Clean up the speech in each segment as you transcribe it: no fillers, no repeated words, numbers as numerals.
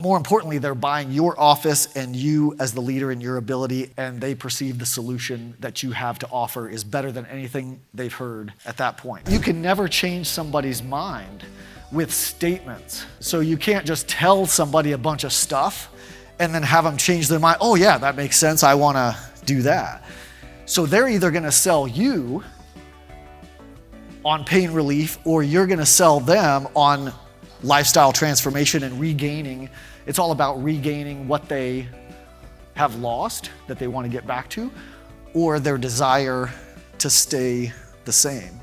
More importantly, they're buying your office and you as the leader in your ability, and they perceive the solution that you have to offer is better than anything they've heard at that point. You can never change somebody's mind with statements. So you can't just tell somebody a bunch of stuff and then have them change their mind. Oh yeah, that makes sense. I want to do that. So they're either going to sell you on pain relief, or you're going to sell them on lifestyle transformation and regaining. It's all about regaining what they have lost that they want to get back to, or their desire to stay the same,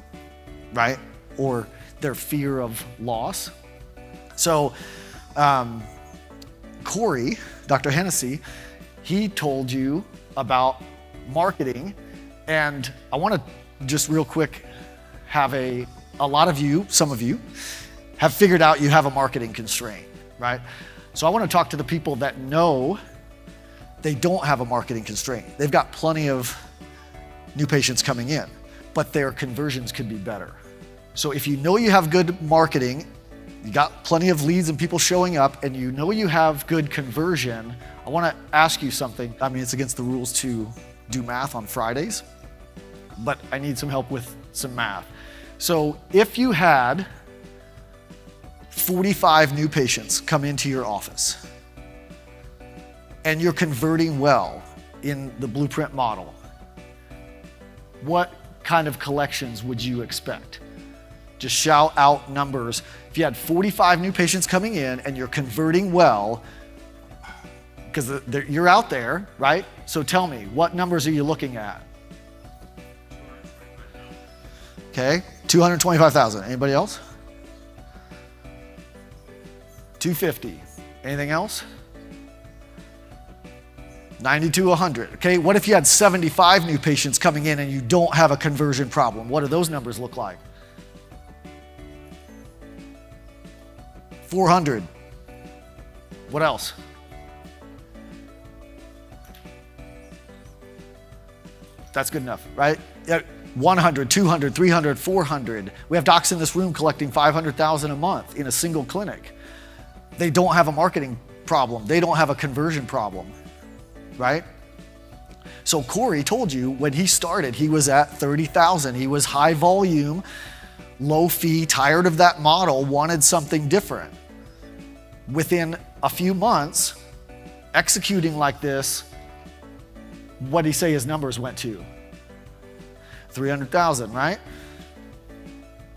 right? Or their fear of loss. So Corey, Dr. Hennessy, he told you about marketing, and I want to just real quick have a lot of you, some of you, have figured out you have a marketing constraint, right? So I want to talk to the people that know they don't have a marketing constraint. They've got plenty of new patients coming in, but their conversions could be better. So if you know you have good marketing, you got plenty of leads and people showing up, and you know you have good conversion, I want to ask you something. I mean, it's against the rules to do math on Fridays, but I need some help with some math. So if you had 45 new patients come into your office and you're converting well in the blueprint model, what kind of collections would you expect? Just shout out numbers. If you had 45 new patients coming in and you're converting well, because you're out there, right? So tell me, what numbers are you looking at? Okay, 225,000. Anybody else? 250. Anything else? 90 to 100. Okay, what if you had 75 new patients coming in and you don't have a conversion problem? What do those numbers look like? 400. What else? That's good enough, right? Yeah, 100, 200, 300, 400. We have docs in this room collecting 500,000 a month in a single clinic. They don't have a marketing problem. They don't have a conversion problem, right? So Corey told you when he started, he was at 30,000. He was high volume, low fee, tired of that model, wanted something different. Within a few months, executing like this, what did he say his numbers went to? 300,000, right?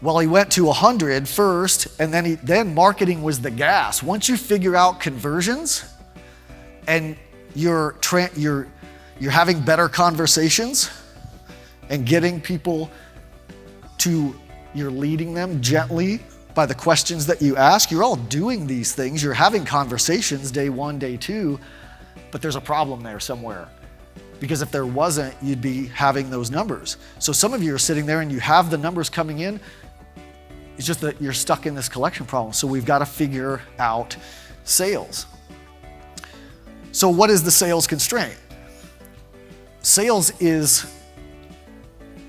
Well, he went to 100 first, and then marketing was the gas. Once you figure out conversions and you're having better conversations and getting people to, you're leading them gently by the questions that you ask. You're all doing these things. You're having conversations day one, day two, but there's a problem there somewhere. Because if there wasn't, you'd be having those numbers. So some of you are sitting there and you have the numbers coming in. It's just that you're stuck in this collection problem. So we've got to figure out sales. So what is the sales constraint? Sales is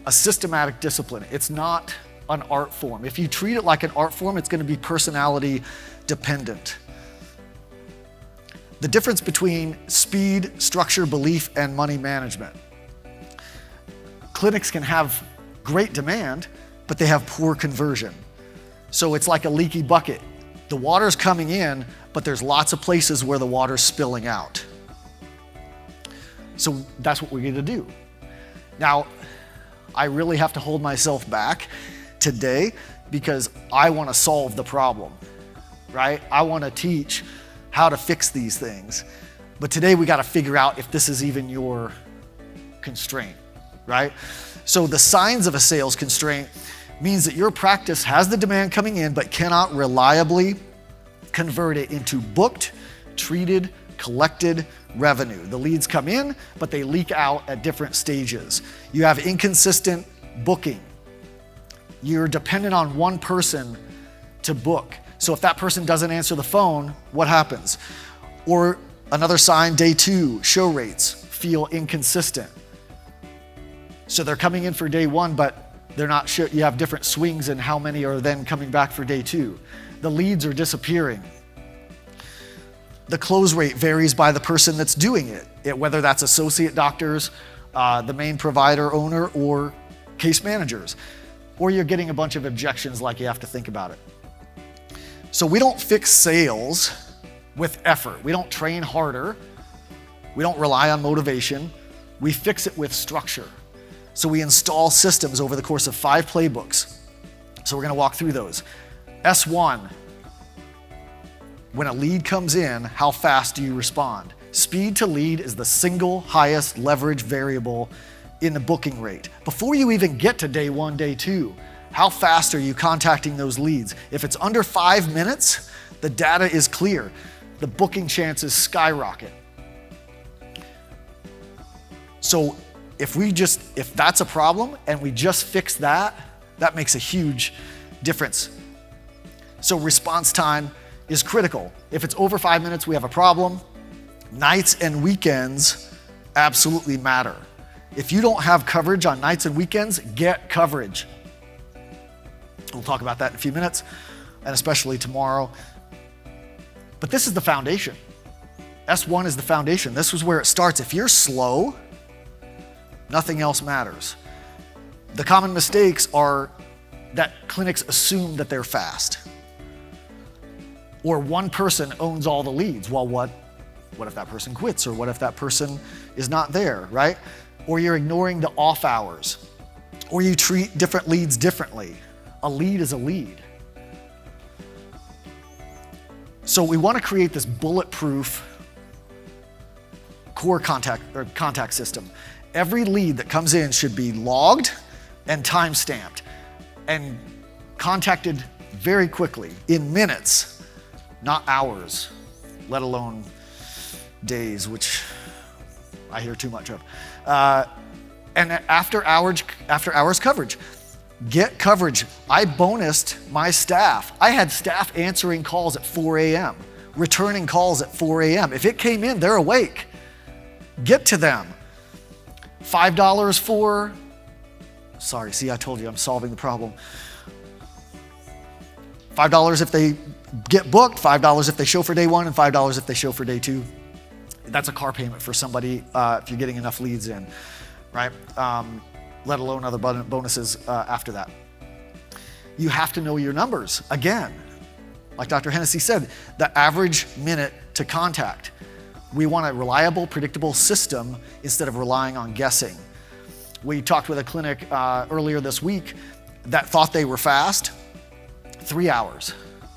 a systematic discipline. It's not an art form. If you treat it like an art form, it's going to be personality dependent. The difference between speed, structure, belief, and money management. Clinics can have great demand, but they have poor conversion. So it's like a leaky bucket. The water's coming in, but there's lots of places where the water's spilling out. So that's what we're going to do. Now, I really have to hold myself back today because I want to solve the problem, right? I want to teach how to fix these things. But today we got to figure out if this is even your constraint, right? So the signs of a sales constraint means that your practice has the demand coming in but cannot reliably convert it into booked, treated, collected revenue. The leads come in, but they leak out at different stages. You have inconsistent booking. You're dependent on one person to book. So if that person doesn't answer the phone, what happens? Or another sign, day two, show rates feel inconsistent. So they're coming in for day one, but they're not sure. You have different swings in how many are then coming back for day two. The leads are disappearing. The close rate varies by the person that's doing it, whether that's associate doctors, the main provider owner, or case managers. Or you're getting a bunch of objections like you have to think about it. So we don't fix sales with effort. We don't train harder. We don't rely on motivation. We fix it with structure. So we install systems over the course of 5 playbooks. So we're gonna walk through those. S1, when a lead comes in, how fast do you respond? Speed to lead is the single highest leverage variable in the booking rate. Before you even get to day 1, day 2, how fast are you contacting those leads? If it's under 5 minutes, the data is clear. The booking chances skyrocket. So if that's a problem and we just fix that, that makes a huge difference. So response time is critical. If it's over 5 minutes, we have a problem. Nights and weekends absolutely matter. If you don't have coverage on nights and weekends, get coverage. We'll talk about that in a few minutes, and especially tomorrow. But this is the foundation. S1 is the foundation. This is where it starts. If you're slow, nothing else matters. The common mistakes are that clinics assume that they're fast. Or one person owns all the leads. Well, what if that person quits? Or what if that person is not there, right? Or you're ignoring the off hours. Or you treat different leads differently. A lead is a lead. So we want to create this bulletproof core contact system. Every lead that comes in should be logged and time-stamped and contacted very quickly, in minutes. Not hours, let alone days, which I hear too much of. And after hours coverage, get coverage. I bonused my staff. I had staff answering calls at 4 a.m., returning calls at 4 a.m. If it came in, they're awake. Get to them. $5 for, sorry, see, I told you I'm solving the problem. $5 if they get booked, $5 if they show for day 1, and $5 if they show for day 2. That's a car payment for somebody if you're getting enough leads in, right? Let alone other bonuses after that. You have to know your numbers. Again, like Dr. Hennessy said, the average minute to contact. We want a reliable, predictable system instead of relying on guessing. We talked with a clinic earlier this week that thought they were fast. 3 hours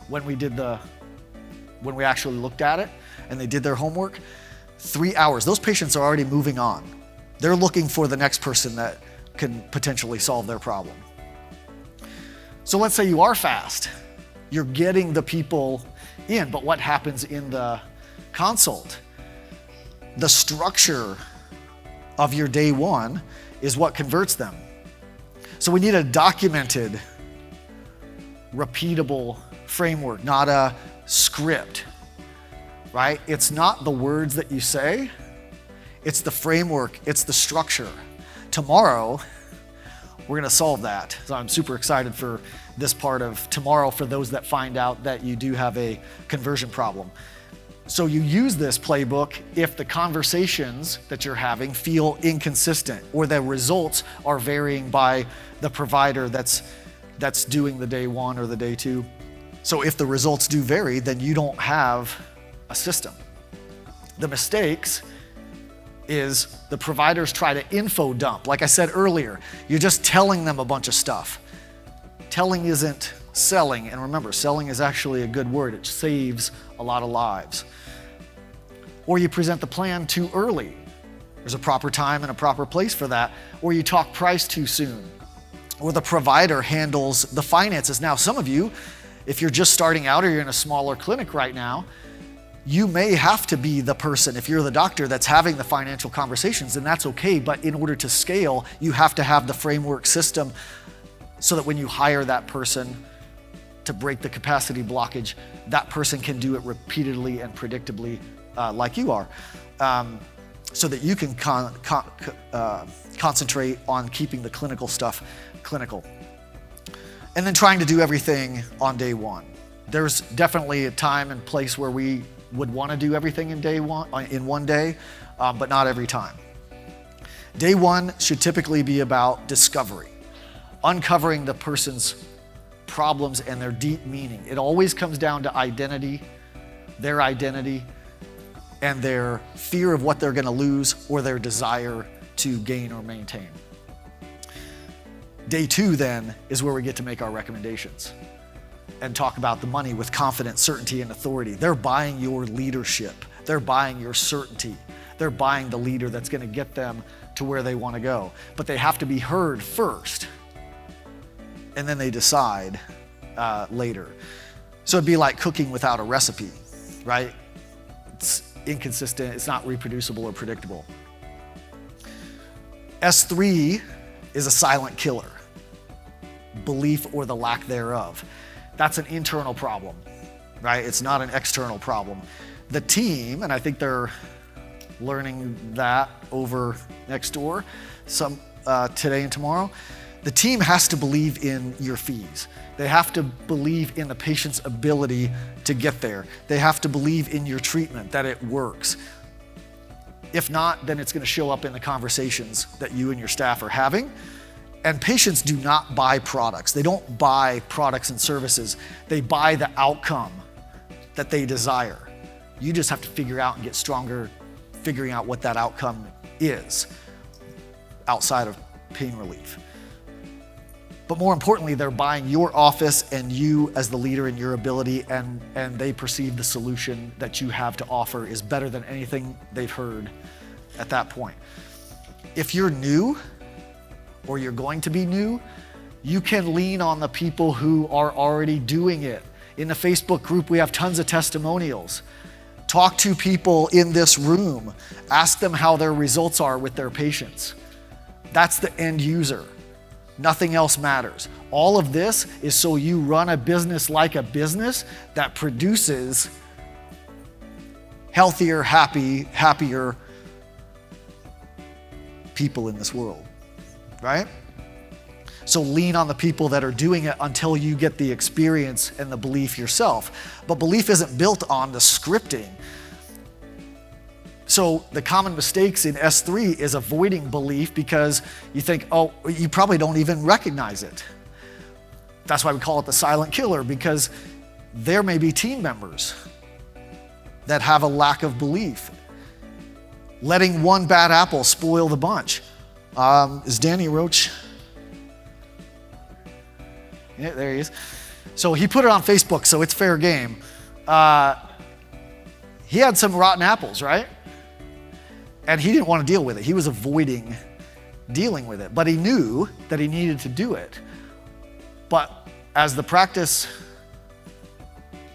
when we actually looked at it and they did their homework. 3 hours. Those patients are already moving on. They're looking for the next person that can potentially solve their problem. So let's say you are fast. You're getting the people in, but what happens in the consult? The structure of your day 1 is what converts them. So we need a documented, repeatable framework, not a script, right? It's not the words that you say, it's the framework, it's the structure. Tomorrow, we're gonna solve that. So I'm super excited for this part of tomorrow for those that find out that you do have a conversion problem. So you use this playbook if the conversations that you're having feel inconsistent or the results are varying by the provider that's doing the day 1 or the day 2. So if the results do vary, then you don't have a system. The mistakes is the providers try to info dump. Like I said earlier, you're just telling them a bunch of stuff. Telling isn't selling, and remember, selling is actually a good word. It saves a lot of lives. Or you present the plan too early. There's a proper time and a proper place for that. Or you talk price too soon. Or the provider handles the finances. Now, some of you, if you're just starting out or you're in a smaller clinic right now, you may have to be the person, if you're the doctor that's having the financial conversations, and that's okay, but in order to scale, you have to have the framework system so that when you hire that person to break the capacity blockage, that person can do it repeatedly and predictably like you are, so that you can concentrate on keeping the clinical stuff clinical. And then trying to do everything on day 1. There's definitely a time and place where we would want to do everything in one day, but not every time. Day one should typically be about discovery, uncovering the person's problems and their deep meaning. It always comes down to identity, and their fear of what they're going to lose or their desire to gain or maintain. Day two then is where we get to make our recommendations and talk about the money with confidence, certainty, and authority. They're buying your leadership. They're buying your certainty. They're buying the leader that's going to get them to where they want to go. But they have to be heard first, and then they decide later. So it'd be like cooking without a recipe, right? It's inconsistent, it's not reproducible or predictable. S3 is a silent killer. Belief or the lack thereof. That's an internal problem, right? It's not an external problem. The team, and I think they're learning that over next door today and tomorrow, the team has to believe in your fees. They have to believe in the patient's ability to get there. They have to believe in your treatment, that it works. If not, then it's going to show up in the conversations that you and your staff are having. And patients do not buy products. They don't buy products and services. They buy the outcome that they desire. You just have to figure out and get stronger figuring out what that outcome is outside of pain relief. But more importantly, they're buying your office and you as the leader in your ability, and they perceive the solution that you have to offer is better than anything they've heard at that point. If you're new, or you're going to be new, you can lean on the people who are already doing it. In the Facebook group, we have tons of testimonials. Talk to people in this room. Ask them how their results are with their patients. That's the end user. Nothing else matters. All of this is so you run a business like a business that produces healthier, happier people in this world, right? So lean on the people that are doing it until you get the experience and the belief yourself. But belief isn't built on the scripting. So the common mistakes in S3 is avoiding belief because you think, oh, you probably don't even recognize it. That's why we call it the silent killer, because there may be team members that have a lack of belief. Letting one bad apple spoil the bunch. Is Danny Roach? Yeah, there he is. So he put it on Facebook, so it's fair game. He had some rotten apples, right? And he didn't want to deal with it. He was avoiding dealing with it, but he knew that he needed to do it. But as the practice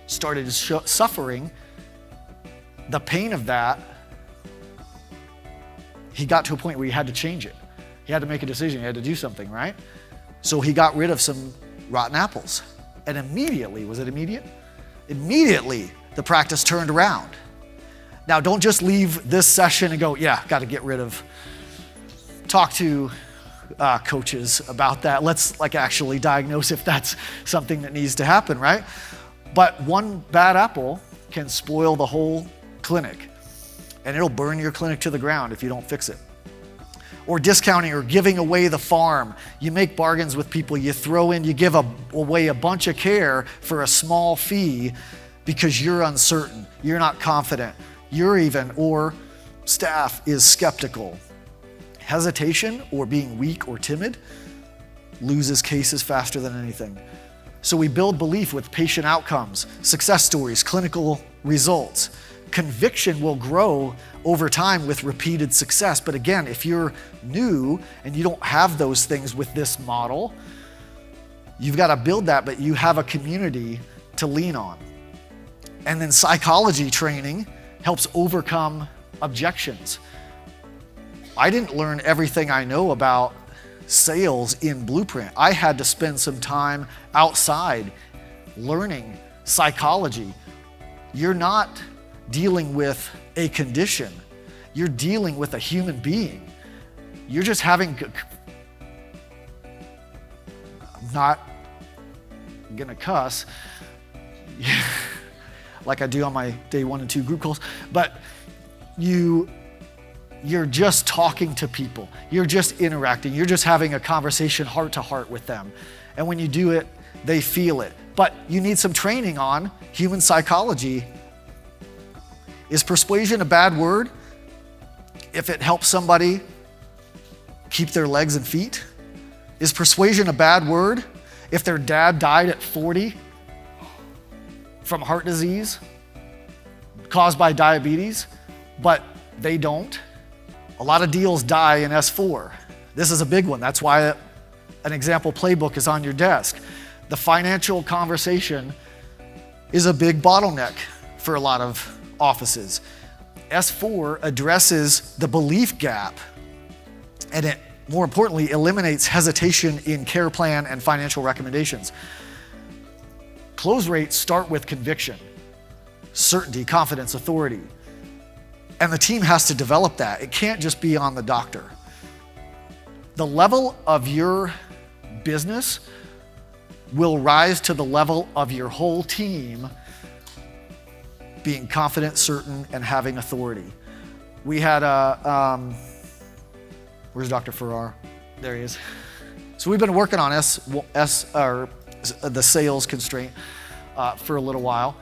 started suffering, the pain of that, he got to a point where he had to change it. He had to make a decision, he had to do something, right? So he got rid of some rotten apples. And immediately, was it immediate? Immediately, the practice turned around. Now, don't just leave this session and go, yeah, got to get rid of. Talk to coaches about that. Let's actually diagnose if that's something that needs to happen, right? But one bad apple can spoil the whole clinic, and it'll burn your clinic to the ground if you don't fix it. Or discounting or giving away the farm. You make bargains with people, you give away a bunch of care for a small fee because you're uncertain, you're not confident, or staff is skeptical. Hesitation or being weak or timid loses cases faster than anything. So we build belief with patient outcomes, success stories, clinical results. Conviction will grow over time with repeated success. But again, if you're new and you don't have those things with this model, you've got to build that, but you have a community to lean on. And then psychology training helps overcome objections. I didn't learn everything I know about sales in Blueprint. I had to spend some time outside learning psychology. You're not dealing with a condition. You're dealing with a human being. You're just having, I'm not gonna cuss. like I do on my day 1 and 2 group calls, but you're just talking to people. You're just interacting. You're just having a conversation heart to heart with them. And when you do it, they feel it. But you need some training on human psychology. Is persuasion a bad word if it helps somebody keep their legs and feet? Is persuasion a bad word if their dad died at 40 from heart disease caused by diabetes, but they don't? A lot of deals die in S4. This is a big one. That's why an example playbook is on your desk. The financial conversation is a big bottleneck for a lot of offices. S4 addresses the belief gap, and it, more importantly, eliminates hesitation in care plan and financial recommendations. Close rates start with conviction, certainty, confidence, authority. And the team has to develop that. It can't just be on the doctor. The level of your business will rise to the level of your whole team being confident, certain, and having authority. We had where's Dr. Farrar? There he is. So we've been working on the sales constraint for a little while,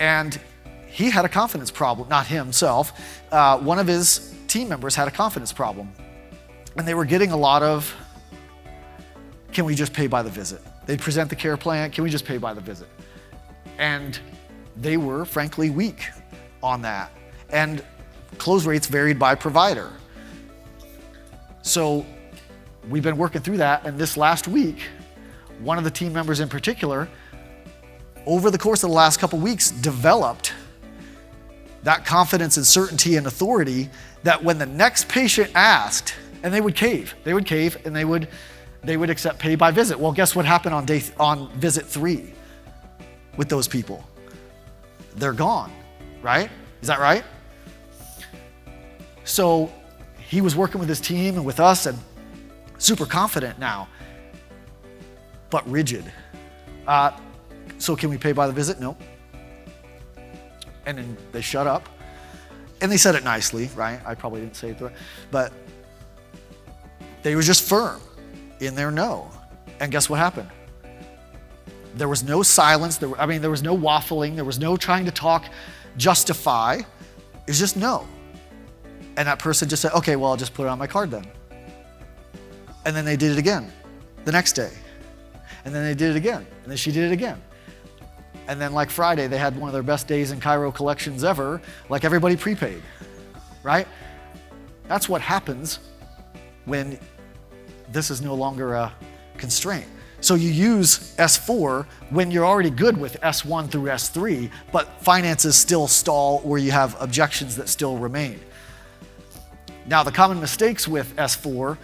and he had a confidence problem, not himself. One of his team members had a confidence problem, and they were getting a lot of, can we just pay by the visit? They'd present the care plan, can we just pay by the visit? And they were frankly weak on that. And close rates varied by provider. So we've been working through that, and this last week, one of the team members in particular, over the course of the last couple weeks, developed that confidence and certainty and authority that when the next patient asked, and they would cave, and they would accept pay by visit. Well, guess what happened on visit 3 with those people? They're gone, right? Is that right? So he was working with his team and with us and super confident now, but rigid. So can we pay by the visit? No. And then they shut up. And they said it nicely, right? I probably didn't say it right, but they were just firm in their no. And guess what happened? There was no silence. There was no waffling. There was no trying to talk, justify. It was just no. And that person just said, okay, well, I'll just put it on my card then. And then they did it again the next day. And then they did it again. And then she did it again. And then like Friday, they had one of their best days in Chiro collections ever, like everybody prepaid, right? That's what happens when this is no longer a constraint. So you use S4 when you're already good with S1 through S3, but finances still stall or you have objections that still remain. Now, the common mistakes with S4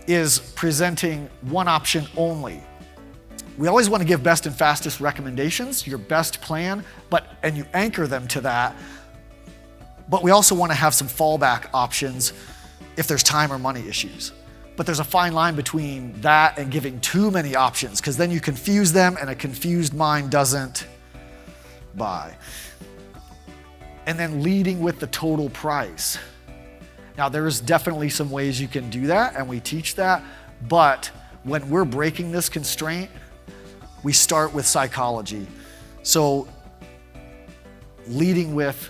is presenting one option only. We always want to give best and fastest recommendations, your best plan, and you anchor them to that. But we also want to have some fallback options if there's time or money issues. But there's a fine line between that and giving too many options, because then you confuse them and a confused mind doesn't buy. And then leading with the total price. Now, there's definitely some ways you can do that, and we teach that, but when we're breaking this constraint, we start with psychology. So leading with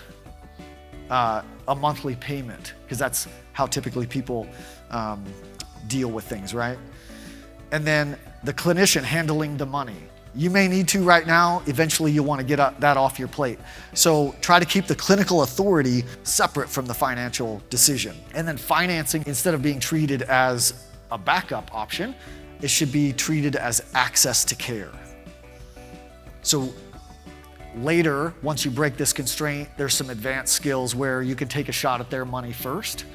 a monthly payment, because that's how typically people deal with things, right? And then the clinician handling the money. You may need to right now, eventually you'll want to get that off your plate. So try to keep the clinical authority separate from the financial decision. And then financing, instead of being treated as a backup option, it should be treated as access to care. So later, once you break this constraint, there's some advanced skills where you can take a shot at their money first,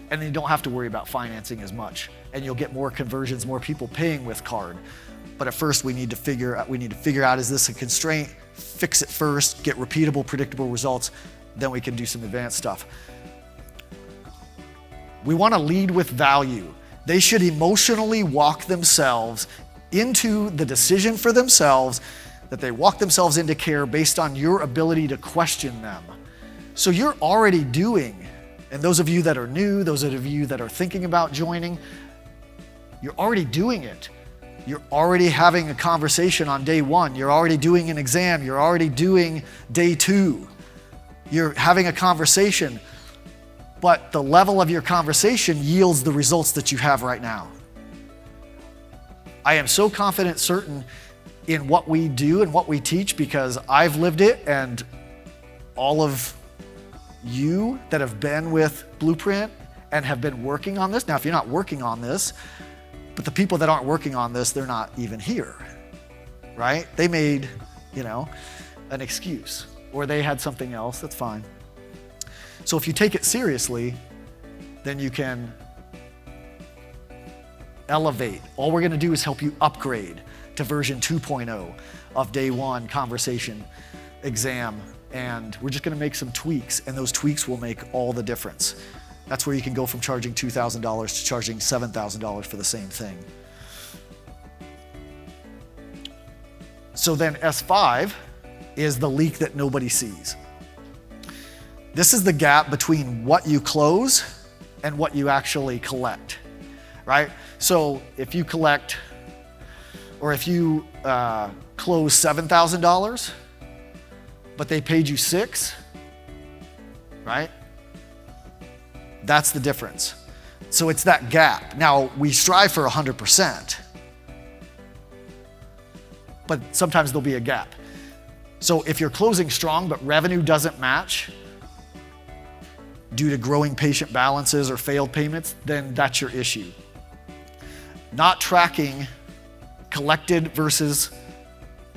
and then you don't have to worry about financing as much. And you'll get more conversions, more people paying with card. But at first we need to figure out, is this a constraint? Fix it first, get repeatable, predictable results, then we can do some advanced stuff. We want to lead with value. They should emotionally walk themselves into the decision for themselves that they walk themselves into care based on your ability to question them. So you're already doing, and those of you that are new, those of you that are thinking about joining, you're already doing it. You're already having a conversation on day 1. You're already doing an exam. You're already doing day 2. You're having a conversation, but the level of your conversation yields the results that you have right now. I am so confident, certain in what we do and what we teach because I've lived it, and all of you that have been with Blueprint and have been working on this. Now, if you're not working on this, but the people that aren't working on this, they're not even here, right? They made, an excuse, or they had something else, that's fine. So if you take it seriously, then you can elevate. All we're gonna do is help you upgrade to version 2.0 of day 1 conversation exam. And we're just gonna make some tweaks, and those tweaks will make all the difference. That's where you can go from charging $2,000 to charging $7,000 for the same thing. So then S5 is the leak that nobody sees. This is the gap between what you close and what you actually collect, right? So if you collect, or if you close $7,000, but they paid you $6,000, right? That's the difference. So it's that gap. Now, we strive for 100%, but sometimes there'll be a gap. So if you're closing strong, but revenue doesn't match due to growing patient balances or failed payments, then that's your issue. Not tracking collected versus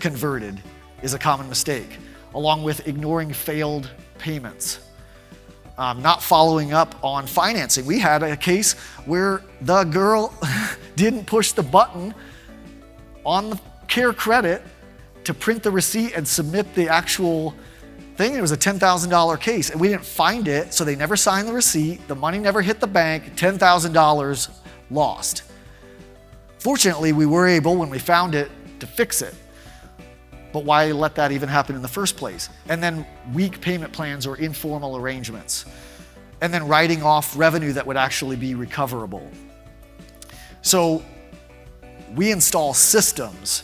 converted is a common mistake, along with ignoring failed payments. Not following up on financing. We had a case where the girl didn't push the button on the care credit to print the receipt and submit the actual thing. It was a $10,000 case, and we didn't find it, so they never signed the receipt. The money never hit the bank. $10,000 lost. Fortunately, we were able, when we found it, to fix it. But why let that even happen in the first place? And then weak payment plans or informal arrangements. And then writing off revenue that would actually be recoverable. So we install systems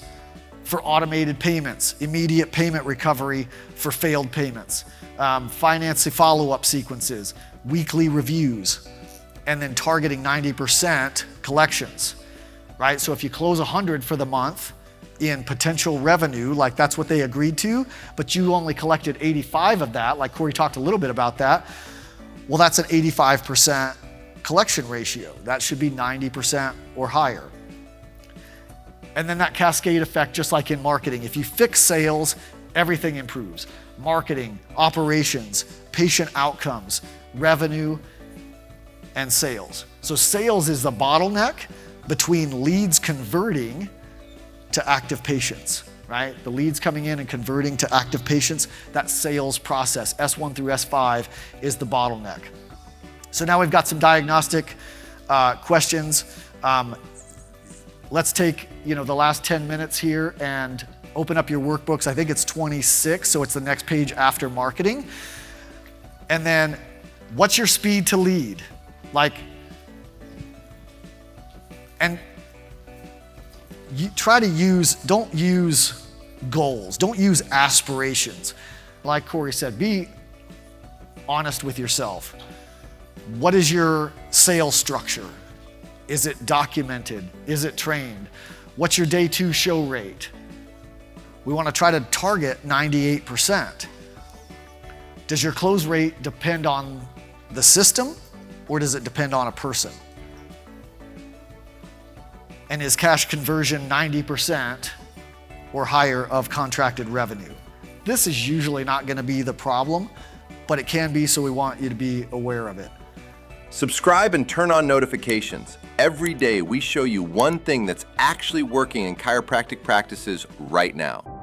for automated payments, immediate payment recovery for failed payments, finance follow-up sequences, weekly reviews, and then targeting 90% collections, right? So if you close 100 for the month, in potential revenue, like that's what they agreed to, but you only collected 85 of that, like Corey talked a little bit about that, well, that's an 85% collection ratio. That should be 90% or higher. And then that cascade effect, just like in marketing, if you fix sales, everything improves. Marketing, operations, patient outcomes, revenue, and sales. So sales is the bottleneck between leads converting to active patients, right? The leads coming in and converting to active patients, that sales process, S1 through S5 is the bottleneck. So now we've got some diagnostic questions. Let's take the last 10 minutes here and open up your workbooks. I think it's 26, so it's the next page after marketing. And then what's your speed to lead? And you try to don't use goals, don't use aspirations. Like Corey said, be honest with yourself. What is your sales structure? Is it documented? Is it trained? What's your day 2 show rate? We want to try to target 98%. Does your close rate depend on the system, or does it depend on a person? And is cash conversion 90% or higher of contracted revenue? This is usually not going to be the problem, but it can be, so we want you to be aware of it. Subscribe and turn on notifications. Every day we show you one thing that's actually working in chiropractic practices right now.